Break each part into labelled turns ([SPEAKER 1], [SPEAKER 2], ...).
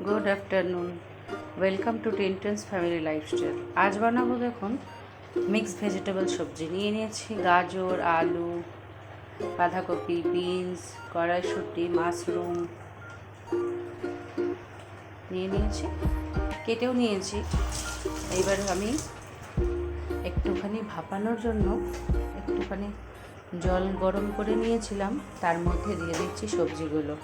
[SPEAKER 1] Good afternoon, welcome to টিনটনস family lifestyle. আজ বানাবো দেখুন মিক্সড ভেজিটেবল সবজি। নিয়েছি গাজর, আলু, বাঁধাকপি, বিনস, কড়াইশুঁটি, মাশরুম নিয়েছি, কেটেও নিয়েছি। এইবার আমি একটুখানি ভাপানোর জন্য একটুখানি জল গরম করে নিয়েছিলাম, তার মধ্যে দিয়ে দিচ্ছি সবজিগুলো।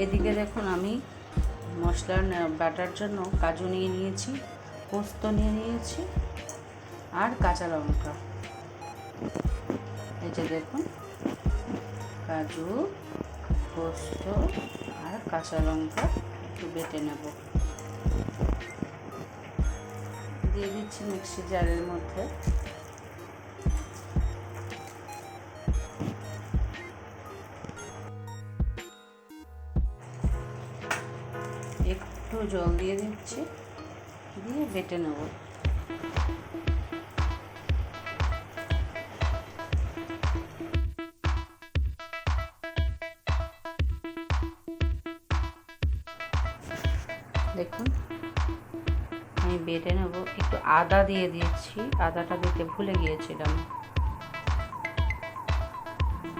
[SPEAKER 1] এদিকে দেখুন আমি মশলার বাটার জন্য কাজু নিয়েছি, পোস্ত নিয়েছি আর কাঁচা লঙ্কা। এই যে দেখুন কাজু, পোস্ত আর কাঁচা লঙ্কা একটু বেটে নেব, দিয়ে দিচ্ছি মিক্সি জারের মধ্যে। একটু জল দিয়ে দিচ্ছি, দিয়ে বেটে নেব। দেখুন আমি বেটে নেব। একটু আদা দিয়ে দিয়েছি, আদাটা দিতে ভুলে গিয়েছিলাম।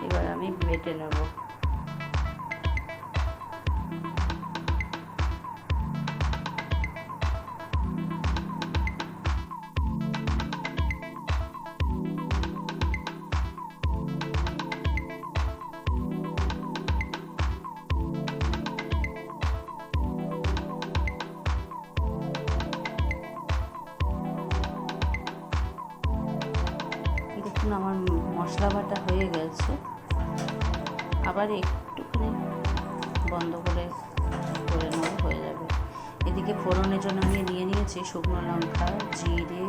[SPEAKER 1] এবার আমি বেটে নেব। দেখুন আমার মশলা বাটা হয়ে গেছে। আবার একটুখানি বন্ধ করে নেওয়া হয়ে যাবে। এদিকে ফোড়নের জন্য আমি নিয়েছি শুকনো লঙ্কা, জিরে,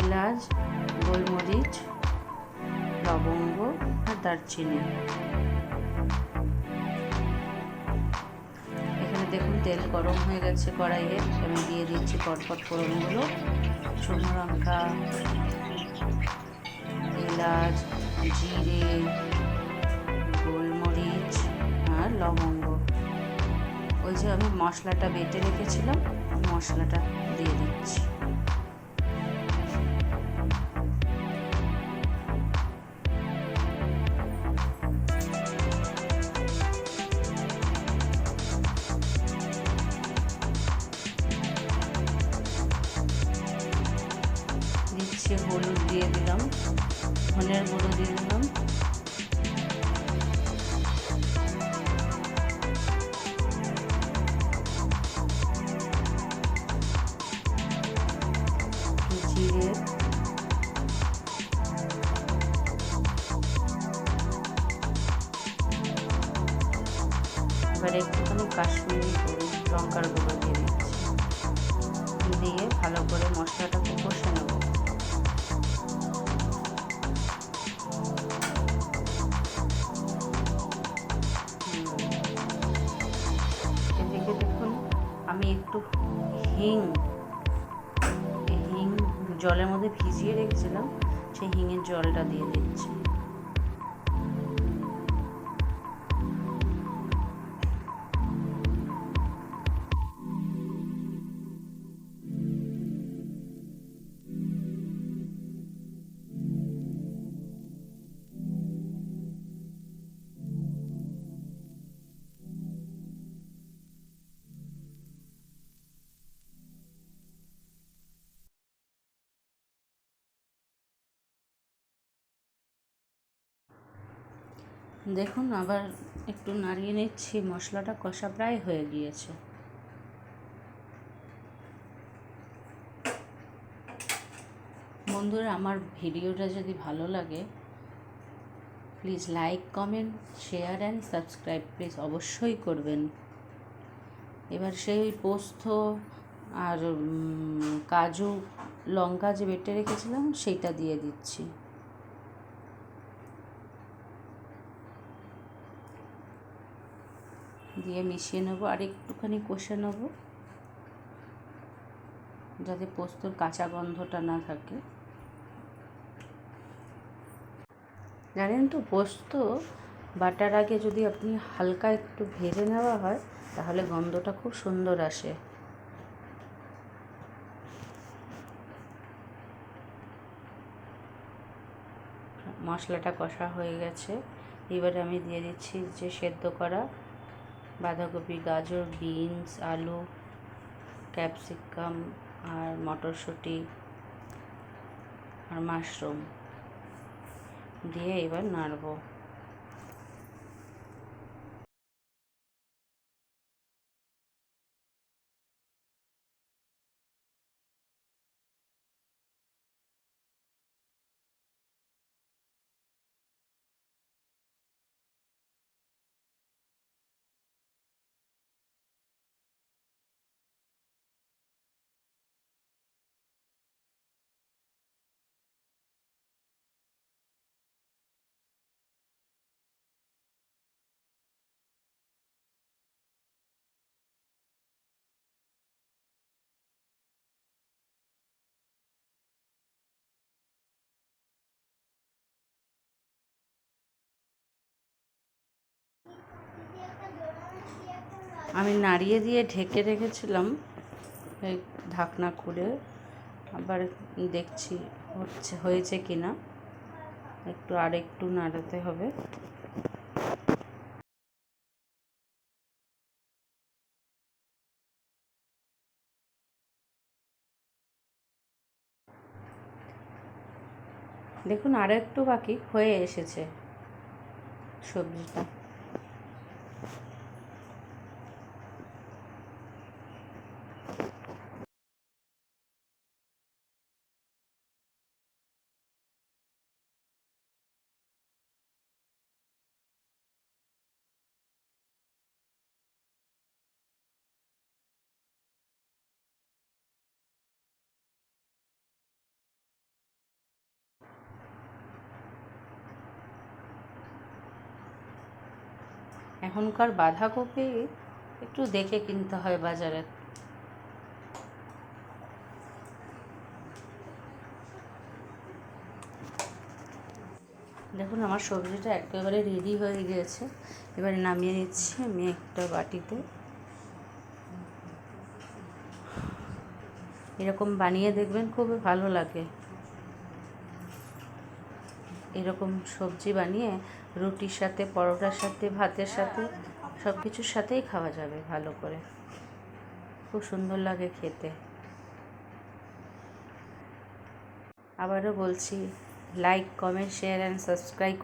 [SPEAKER 1] এলাচ, গোলমরিচ, লবঙ্গ আর দারচিনি। এখানে দেখুন তেল গরম হয়ে গেছে কড়াইয়ে। আমি দিয়ে দিচ্ছি পরপর ফোড়নগুলো, শুকনো লঙ্কা, এলাচ, জিরে, গোলমরিচ আর লবঙ্গ। ওই যে আমি মশলাটা বেটে রেখেছিলাম, মশলাটা দিয়ে দিচ্ছি। দিচ্ছি হলুদ দিয়ে দিলাম, ধনের গুঁড়ো দিয়ে দিলাম, জিরে, এবার একটুখানি কাশ্মীরি লঙ্কার গুঁড়ো দিয়ে দিচ্ছি, দিয়ে ভালো করে মশলাটাকে কষে নেব। এদিকে দেখুন আমি একটু হিং জলের মধ্যে ভিজিয়ে রেখেছিলাম, সেই হিঙের জলটা দিয়ে দিচ্ছি। দেখুন আবার একটু নাড়িয়ে নিচ্ছি, মশলাটা কষা প্রায় হয়ে গিয়েছে। বন্ধুরা, আমার ভিডিওটা যদি ভালো লাগে please like, comment, share and subscribe please অবশ্যই করবেন। এবার সেই পোস্ত আর কাজু, লঙ্কা যে বেটে রেখেছিলাম সেইটা দিয়ে দিচ্ছি। দিয়ে মিশিয়ে নেবো, আর একটুখানি কষে নেবো যাতে পোস্তর কাঁচা গন্ধটা না থাকে। জানেন তো, পোস্ত বাটার আগে যদি আপনি হালকা একটু ভেজে নেওয়া হয় তাহলে গন্ধটা খুব সুন্দর আসে। মশলাটা কষা হয়ে গেছে, এবারে আমি দিয়ে দিচ্ছি যে সেদ্ধ করা বাঁধাকপি, গাজর, বিনস, আলু, ক্যাপসিকাম আর মটরশুঁটি আর মাশরুম দিয়ে এবার নাড়বো। আমি নাড়িয়ে দিয়ে ঢেকে রেখেছিলাম, এই ঢাকনা খুলে আবার দেখছি হয়েছে কি না, আরেকটু নাড়াতে হবে। দেখুন আর একটু বাকি, হয়ে এসেছে সবজিটা। এখনকার বাঁধাকপি একটু দেখে কিনতে হয় বাজারে। দেখুন আমার সবজিটা একেবারে রেডি হয়ে গিয়েছে, এবারে নামিয়ে নিচ্ছি আমি একটা বাটিতে। এরকম বানিয়ে দেখবেন, খুবই ভালো লাগে। এরকম সবজি বানিয়ে রুটির সাথে, পরোটার সাথে, ভাতের সাথে, সব কিছুর সাথেই খাওয়া যাবে ভালো করে, খুব সুন্দর লাগে খেতে। আবারও বলছি, like, comment, share and subscribe.